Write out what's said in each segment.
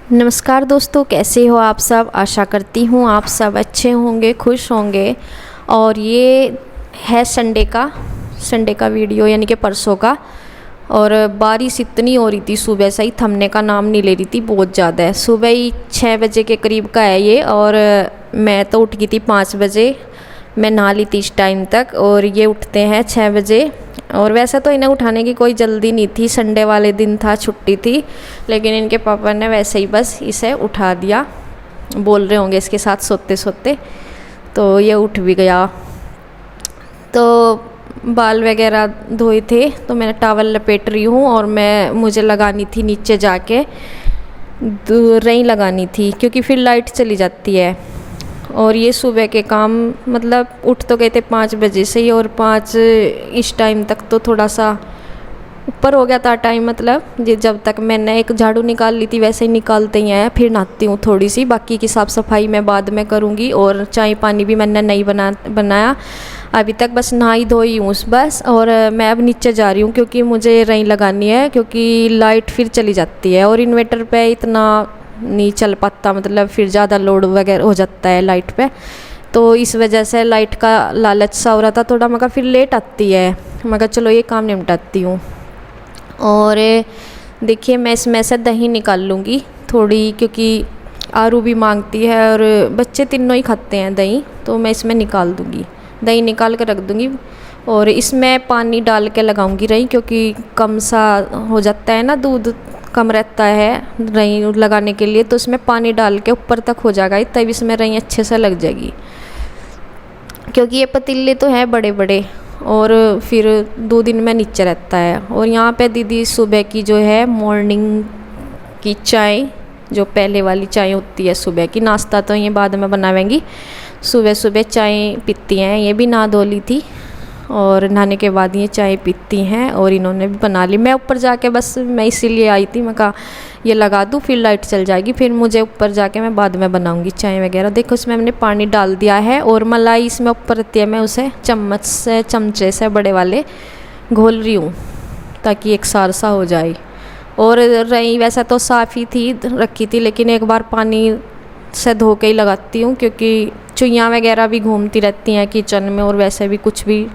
नमस्कार दोस्तों, कैसे हो आप सब। आशा करती हूँ आप सब अच्छे होंगे, खुश होंगे। और ये है संडे का वीडियो, यानी कि परसों का। और बारिश इतनी हो रही थी, सुबह से ही थमने का नाम नहीं ले रही थी, बहुत ज़्यादा है। सुबह ही 6 बजे के करीब का है ये। और मैं तो उठ गई थी 5 बजे। मैं नहा ली थी इस टाइम तक, और ये उठते हैं 6 बजे। और वैसे तो इन्हें उठाने की कोई जल्दी नहीं थी, संडे वाले दिन था, छुट्टी थी। लेकिन इनके पापा ने वैसे ही बस इसे उठा दिया, बोल रहे होंगे इसके साथ सोते सोते, तो ये उठ भी गया। तो बाल वगैरह धोए थे, तो मैंने टॉवल लपेट रही हूँ। और मुझे लगानी थी नीचे जाके रई लगानी थी, क्योंकि फिर लाइट चली जाती है। और ये सुबह के काम, मतलब उठ तो गए थे 5 बजे से ही, और 5 इस टाइम तक तो थोड़ा सा ऊपर हो गया था टाइम। मतलब जब तक मैंने एक झाड़ू निकाल ली थी, वैसे ही निकालते ही आया। फिर नहाती हूँ थोड़ी सी, बाकी की साफ़ सफाई मैं बाद में करूँगी। और चाय पानी भी मैंने नहीं बनाया अभी तक, बस नहाई धोई हूँ बस। और मैं अब नीचे जा रही हूँ, क्योंकि मुझे रई लगानी है, क्योंकि लाइट फिर चली जाती है। और इन्वर्टर पे इतना नहीं चल पाता, मतलब फिर ज़्यादा लोड वगैरह हो जाता है लाइट पे। तो इस वजह से लाइट का लालच सा हो रहा था थोड़ा, मगर फिर लेट आती है, मगर चलो ये काम निपटाती हूँ। और देखिए, मैं इसमें से दही निकाल लूँगी थोड़ी, क्योंकि आरू भी मांगती है और बच्चे तीनों ही खाते हैं दही, तो मैं इसमें निकाल दूँगी, दही निकाल कर रख दूँगी। और इसमें पानी डाल के लगाऊंगी रही, क्योंकि कम सा हो जाता है ना, दूध कम रहता है रई लगाने के लिए। तो इसमें पानी डाल के ऊपर तक हो जाएगा, तब इसमें रई अच्छे से लग जाएगी। क्योंकि ये पतीले तो हैं बड़े बड़े, और फिर 2 दिन में नीचे रहता है। और यहाँ पे दीदी सुबह की जो है मॉर्निंग की चाय, जो पहले वाली चाय होती है सुबह की, नाश्ता तो ये बाद में बनावेंगी, सुबह सुबह चाय पीती हैं। ये भी नहा धो ली थी, और नहाने के बाद ये चाय पीती हैं। और इन्होंने भी बना ली। मैं ऊपर जाके बस, मैं इसीलिए आई थी, मैं कहा ये लगा दूँ, फिर लाइट चल जाएगी, फिर मुझे ऊपर जाके मैं बाद में बनाऊंगी चाय वगैरह। देखो, इसमें मैंने पानी डाल दिया है, और मलाई इसमें ऊपर रहती है, मैं उसे चमचे से बड़े वाले घोल रही हूँ, ताकि एक सारसा हो जाए। और रही वैसा तो साफ़ ही थी, रखी थी, लेकिन एक बार पानी से धो के ही लगाती हूँ, क्योंकि चुइयाँ वगैरह भी घूमती रहती हैं किचन में, और वैसे भी कुछ भी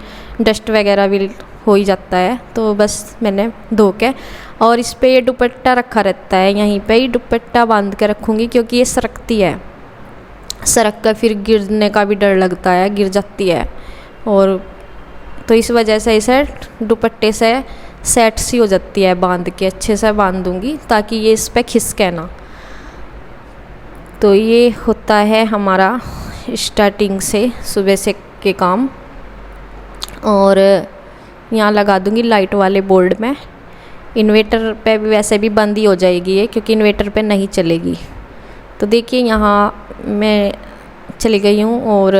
डस्ट वगैरह भी हो ही जाता है। तो बस मैंने धो के, और इस पे ये दुपट्टा रखा रहता है, यहीं पे ही दुपट्टा बांध के रखूँगी, क्योंकि ये सरकती है, सरक कर फिर गिरने का भी डर लगता है, गिर जाती है। और तो इस वजह से इसे दुपट्टे से सेट सी हो जाती है, बांध के अच्छे से बांध दूँगी, ताकि ये इस पर खिसके ना। तो ये होता है हमारा स्टार्टिंग से सुबह से के काम। और यहाँ लगा दूँगी लाइट वाले बोर्ड में। इन्वर्टर पे भी वैसे भी बंद ही हो जाएगी ये, क्योंकि इन्वर्टर पे नहीं चलेगी। तो देखिए, यहाँ मैं चली गई हूँ, और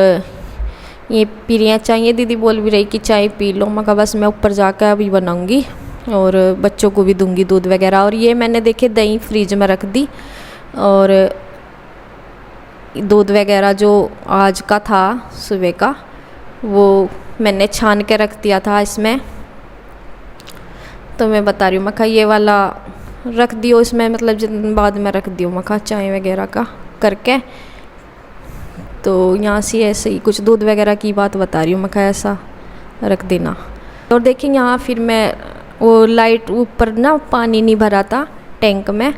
ये पी रही हैं चाय। ये दीदी बोल भी रही कि चाय पी लो, मगर बस मैं ऊपर जाकर अभी बनाऊँगी, और बच्चों को भी दूँगी दूध वगैरह। और ये मैंने देखे दही फ्रिज में रख दी, और दूध वगैरह जो आज का था सुबह का, वो मैंने छान के रख दिया था इसमें। तो मैं बता रही हूँ, मैं कहा ये वाला रख दियो इसमें, मतलब बाद में रख दियो, मैं कहा चाय वगैरह का करके। तो यहाँ से ऐसे ही कुछ दूध वगैरह की बात बता रही हूँ, मैं कहा ऐसा रख देना। और देखिए, यहाँ फिर मैं वो लाइट ऊपर ना पानी नहीं भरा था टैंक में,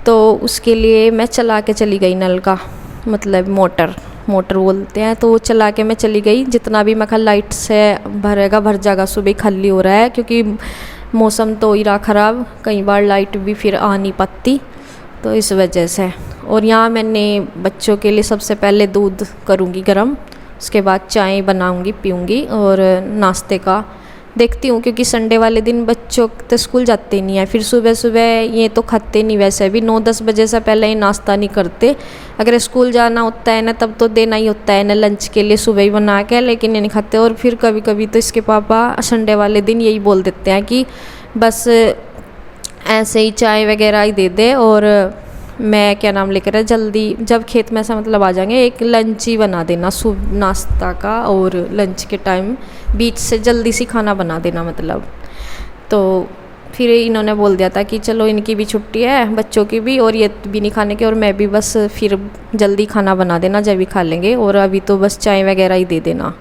तो उसके लिए मैं चला के चली गई नल का, मतलब मोटर बोलते हैं, तो वो चला के मैं चली गई। जितना भी मैं लाइट से भरेगा भर जाएगा, सुबह खाली हो रहा है, क्योंकि मौसम तो ही रहा ख़राब, कई बार लाइट भी फिर आ नहीं पाती, तो इस वजह से। और यहाँ मैंने बच्चों के लिए सबसे पहले दूध करूँगी गरम, उसके बाद चाय बनाऊँगी पीऊँगी। और नाश्ते का देखती हूँ, क्योंकि संडे वाले दिन बच्चों तो स्कूल जाते नहीं है, फिर सुबह सुबह ये तो खाते नहीं, वैसे भी 9-10 बजे से पहले ही नाश्ता नहीं करते। अगर स्कूल जाना होता है ना, तब तो देना ही होता है ना लंच के लिए, सुबह ही बना के, लेकिन ये नहीं खाते। और फिर कभी कभी तो इसके पापा संडे वाले दिन यही बोल देते हैं कि बस ऐसे ही चाय वगैरह ही दे दे, और मैं क्या नाम लेकर जल्दी जब खेत में से मतलब आ जाएंगे, एक लंच ही बना देना सुबह नाश्ता का, और लंच के टाइम बीच से जल्दी सी खाना बना देना मतलब। तो फिर इन्होंने बोल दिया था कि चलो इनकी भी छुट्टी है, बच्चों की भी, और ये भी नहीं खाने के और मैं भी, बस फिर जल्दी खाना बना देना जब भी खा लेंगे, और अभी तो बस चाय वगैरह ही दे देना।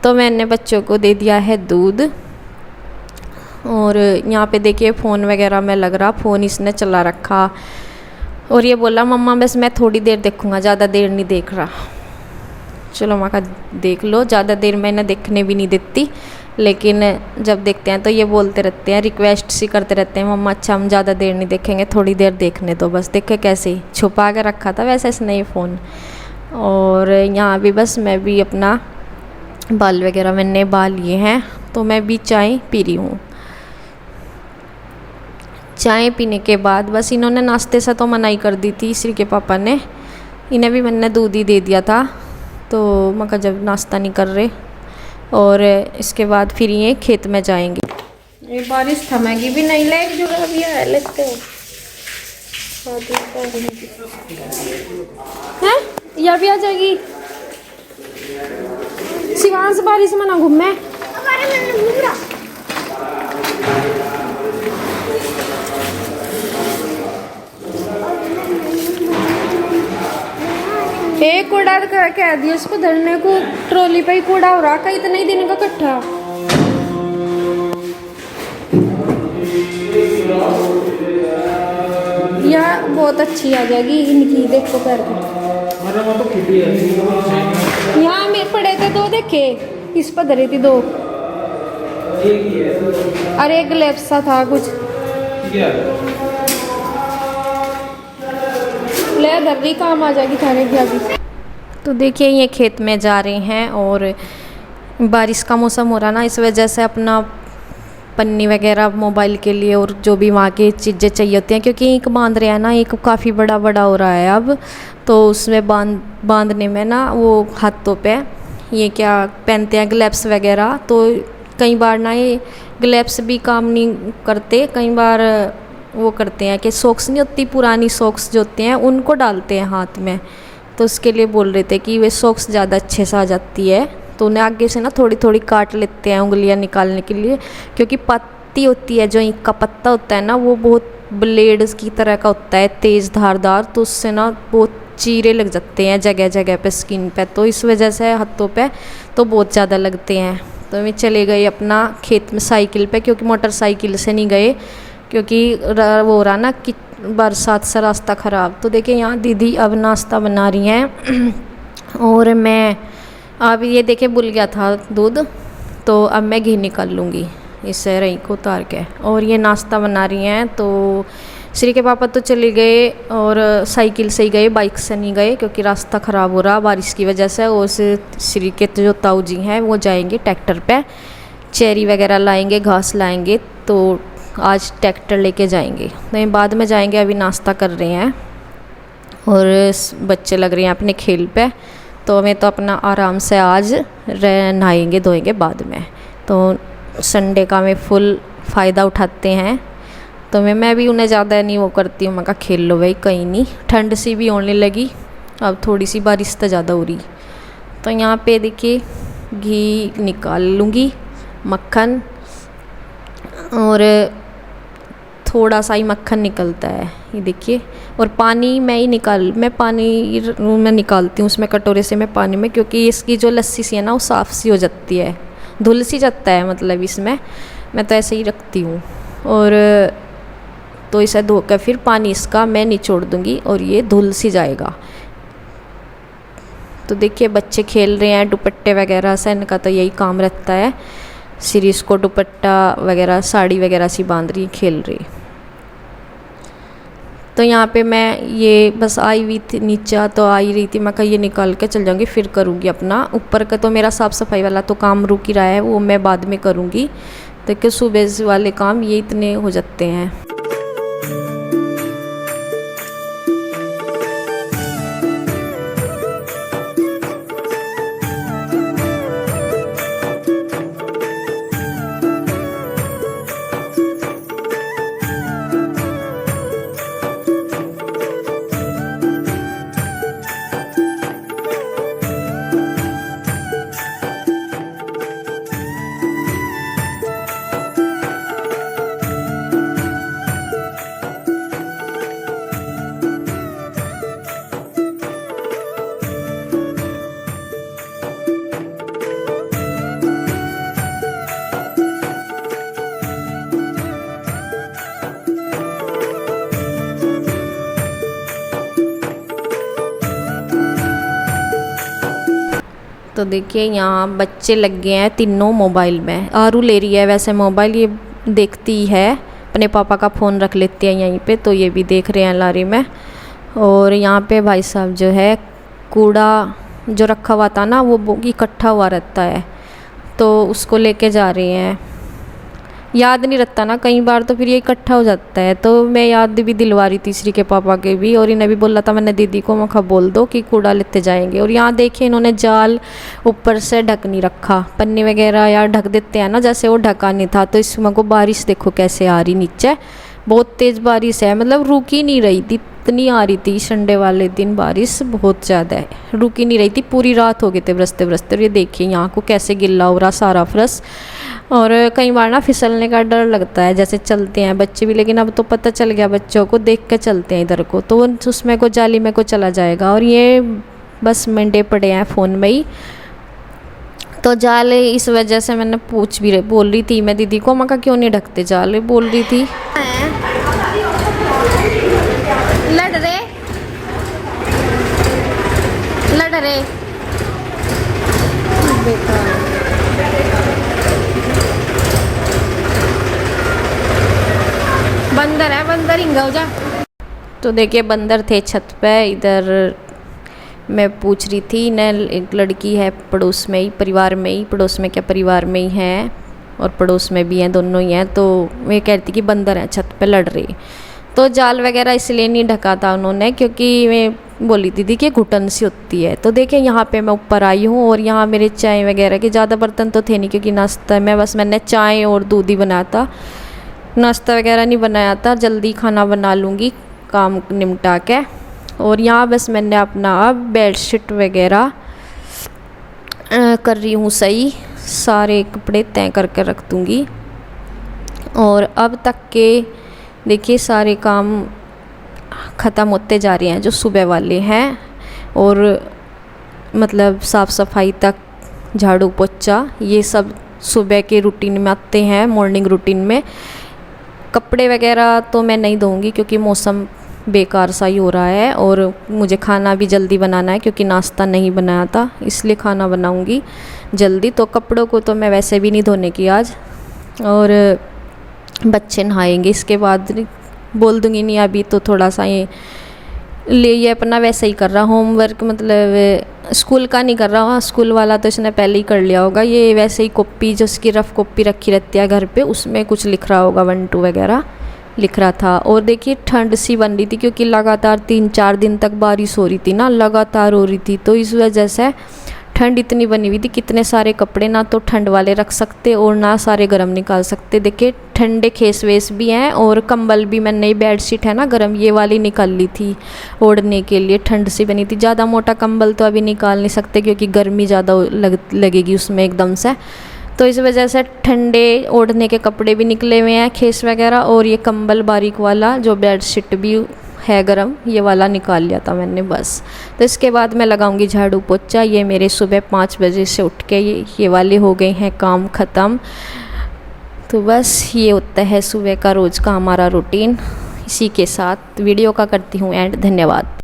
तो मैंने बच्चों को दे दिया है दूध। और यहाँ पे देखिए फ़ोन वगैरह में लग रहा, फ़ोन इसने चला रखा और ये बोला मम्मा बस मैं थोड़ी देर देखूँगा, ज़्यादा देर नहीं देख रहा। चलो माँ का देख लो, ज़्यादा देर मैं इन्हें देखने भी नहीं देती, लेकिन जब देखते हैं तो ये बोलते रहते हैं, रिक्वेस्ट सी करते रहते हैं, मम्मा अच्छा हम ज़्यादा देर नहीं देखेंगे, थोड़ी देर देखने दो बस। देखे कैसे छुपा के रखा था वैसे इसने ये फ़ोन। और यहाँ भी बस मैं भी अपना बाल वगैरह मैंने बाल लिए हैं, तो मैं भी चाय पी रही हूँ। चाय पीने के बाद बस इन्होंने नाश्ते से तो मनाही कर दी थी, श्री के पापा ने, इन्हें भी मैंने दूध ही दे दिया था। तो मगर जब नाश्ता नहीं कर रहे, और इसके बाद फिर ये खेत में जाएंगे। ये बारिश थमेगी भी नहीं, लाइक जो अभी है लेते हैं, यह भी आ जाएगी। शिवांश बारिश में ना घूमे, एक कूड़ा कह दिया उसको धरने को, ट्रॉली पे ही कूड़ा हो रहा, कई इतने ही दिन का इकट्ठा। यह बहुत अच्छी आ जाएगी इनकी, देखो पैर यहाँ में पड़े थे दो, देखे इस पर धरी थी दो, अरे एक ग्लेप्स सा था कुछ, ले दर्री काम आ जाएगी थाने की अभी। तो देखिए ये खेत में जा रहे हैं, और बारिश का मौसम हो रहा ना, इस वजह से अपना पन्नी वगैरह मोबाइल के लिए और जो भी वहाँ की चीज़ें चाहिए होती हैं, क्योंकि एक बांध रहा है ना, एक काफ़ी बड़ा बड़ा हो रहा है अब, तो उसमें बांधने में ना वो हाथों पे ये क्या पहनते हैं ग्लव्स वगैरह, तो कई बार ना ये ग्लव्स भी काम नहीं करते, कई बार वो करते हैं कि सॉक्स नहीं होती, पुरानी सॉक्स जो होते हैं उनको डालते हैं हाथ में, तो उसके लिए बोल रहे थे कि वे सॉक्स ज़्यादा अच्छे से आ जाती है, तो उन्हें आगे से ना थोड़ी थोड़ी काट लेते हैं उंगलियां निकालने के लिए, क्योंकि पत्ती होती है जो ईंख का पत्ता होता है ना, वो बहुत ब्लेड्स की तरह का होता है, तेज़ धारदार, तो उससे ना बहुत चीरे लग जाते हैं जगह जगह पे, स्किन पे, तो इस वजह से हाथों पे तो बहुत ज़्यादा लगते हैं। तो मैं चले गए अपना खेत में साइकिल पे, क्योंकि मोटरसाइकिल से नहीं गए, क्योंकि वो रहा ना कि बरसात से रास्ता ख़राब। तो देखिए यहाँ दीदी अब नाश्ता बना रही हैं, और मैं अब ये देखे भूल गया था दूध, तो अब मैं घी निकाल लूँगी इससे रही को उतार के, और ये नाश्ता बना रही हैं। तो श्री के पापा तो चले गए और साइकिल से ही गए, बाइक से नहीं गए, क्योंकि रास्ता ख़राब हो रहा बारिश की वजह से। और श्री के जो ताऊ जी हैं वो जाएंगे ट्रैक्टर पे, चेरी वगैरह लाएंगे, घास लाएंगे, तो आज ट्रैक्टर लेके जाएंगे, तो बाद में जाएंगे। अभी नाश्ता कर रहे हैं और बच्चे लग रहे हैं अपने खेल पे, तो हमें तो अपना आराम से आज नहाएंगे धोएंगे बाद में। तो संडे का मैं फुल फ़ायदा उठाते हैं, तो मैं भी उन्हें ज़्यादा नहीं वो करती हूँ, मैं कहा खेल लो भाई, कहीं नहीं, ठंड सी भी होने लगी, अब थोड़ी सी बारिश तो ज़्यादा हो रही। तो यहाँ पे देखिए घी निकाल लूँगी, मक्खन, और थोड़ा सा ही मक्खन निकलता है ये देखिए, और पानी मैं पानी में निकालती हूँ उसमें कटोरे से मैं पानी में, क्योंकि इसकी जो लस्सी सी है ना वो साफ़ सी हो जाती है, धुल सी जाता है मतलब इसमें, मैं तो ऐसे ही रखती हूँ। और तो इसे धोकर फिर पानी इसका मैं निचोड़ दूँगी और ये धुल सी जाएगा। तो देखिए बच्चे खेल रहे हैं दुपट्टे वगैरह से, इनका तो यही काम रहता है, सीरीज को दुपट्टा वगैरह साड़ी वगैरह सी बांध रही, खेल रही। तो यहाँ पे मैं ये बस आई हुई थी नीचे, तो आई रही थी, मैं कहा ये निकाल के चल जाऊँगी, फिर करूँगी अपना ऊपर का। तो मेरा साफ़ सफाई वाला तो काम रुक ही रहा है, वो मैं बाद में करूँगी। तो कि सुबह वाले काम ये इतने हो जाते हैं। तो देखिए यहाँ बच्चे लग गए हैं तीनों मोबाइल में। आरू ले रही है वैसे मोबाइल, ये देखती है, अपने पापा का फ़ोन रख लेते हैं यहीं पे, तो ये भी देख रहे हैं लारी में। और यहाँ पे भाई साहब जो है कूड़ा जो रखा हुआ था ना वो इकट्ठा हुआ रहता है, तो उसको लेके जा रहे हैं। याद नहीं रहता ना कई बार, तो फिर ये इकट्ठा हो जाता है। तो मैं याद भी दिलवा रही थी श्री के पापा के भी, और इन्हें भी बोला था मैंने दीदी को, मखा बोल दो कि कूड़ा लेते जाएंगे। और यहाँ देखिए इन्होंने जाल ऊपर से ढक नहीं रखा, पन्नी वगैरह यार ढक देते हैं ना, जैसे वो ढका नहीं था। तो इसमें को बारिश देखो कैसे आ रही नीचे, बहुत तेज़ बारिश है, मतलब रुक ही नहीं रही थी, इतनी आ रही थी। संडे वाले दिन बारिश बहुत ज़्यादा है, रुक ही नहीं रही थी, पूरी रात हो गए थे बरसते बरसते। और ये देखिए यहाँ को कैसे गिल्ला हो रहा सारा फर्श। और कई बार ना फिसलने का डर लगता है, जैसे चलते हैं बच्चे भी, लेकिन अब तो पता चल गया बच्चों को, देख के चलते हैं इधर को, तो उसमें को जाली में को चला जाएगा। और ये बस मंडे पड़े हैं फ़ोन में ही, तो जाल इस वजह से मैंने बोल रही थी मैं दीदी को, मका क्यों नहीं ढकते जाल, बोल रही थी। लड़ रहे बंदर है, बंदर हिंगा हो जा। तो देखिए बंदर थे छत पे। इधर मैं पूछ रही थी न, एक लड़की है पड़ोस में ही, परिवार में ही, पड़ोस में क्या परिवार में ही है और पड़ोस में भी हैं, दोनों ही हैं। तो मैं कहती कि बंदर है छत पे लड़ रही। तो जाल वगैरह इसलिए नहीं ढका था उन्होंने, क्योंकि मैं बोली थी कि घुटन सी होती है। तो देखिए यहाँ पे मैं ऊपर आई हूँ, और यहाँ मेरे चाय वगैरह के ज़्यादा बर्तन तो थे नहीं, क्योंकि नाश्ता में बस मैंने चाय और दूध ही बनाया था, नाश्ता वगैरह नहीं बनाया था। जल्दी खाना बना लूँगी काम निपटा के। और यहाँ बस मैंने अपना अब बेडशीट वगैरह कर रही हूँ सही, सारे कपड़े तय करके रख दूँगी। और अब तक के देखिए सारे काम ख़त्म होते जा रहे हैं जो सुबह वाले हैं, और मतलब साफ़ सफाई तक, झाड़ू पोछा, ये सब सुबह के रूटीन में आते हैं, मॉर्निंग रूटीन में। कपड़े वगैरह तो मैं नहीं धोऊंगी क्योंकि मौसम बेकार सा ही हो रहा है, और मुझे खाना भी जल्दी बनाना है क्योंकि नाश्ता नहीं बनाया था, इसलिए खाना बनाऊंगी जल्दी। तो कपड़ों को तो मैं वैसे भी नहीं धोने की आज, और बच्चे नहाएंगे इसके बाद, बोल दूंगी नहीं अभी तो थोड़ा सा ये अपना वैसे ही कर रहा होमवर्क, मतलब स्कूल का नहीं कर रहा, स्कूल वाला तो इसने पहले ही कर लिया होगा। ये वैसे ही कॉपी जो उसकी रफ़ कॉपी रखी रहती है घर पे, उसमें कुछ लिख रहा होगा, 1 2 वगैरह लिख रहा था। और देखिए ठंड सी बन रही थी क्योंकि लगातार 3-4 दिन तक बारिश हो रही थी ना, लगातार हो रही थी, तो इस वजह से ठंड इतनी बनी हुई थी। कितने सारे कपड़े ना तो ठंड वाले रख सकते और ना सारे गर्म निकाल सकते। देखिए ठंडे खेस वेस भी हैं, और कंबल भी मैंने, नई बेडशीट है ना गर्म, ये वाली निकाल ली थी ओढ़ने के लिए, ठंड सी बनी थी। ज़्यादा मोटा कंबल तो अभी निकाल नहीं सकते क्योंकि गर्मी ज़्यादा लगेगी उसमें एकदम से, तो इस वजह से ठंडे ओढ़ने के कपड़े भी निकले हुए हैं, खेस वगैरह। और ये कंबल बारीक वाला जो बेडशीट भी है गरम, ये वाला निकाल लिया था मैंने बस। तो इसके बाद मैं लगाऊंगी झाड़ू पोछा। ये मेरे सुबह 5 बजे से उठ के ये वाले हो गए हैं काम ख़त्म। तो बस ये होता है सुबह का रोज़ का हमारा रूटीन। इसी के साथ वीडियो का करती हूँ एंड। धन्यवाद।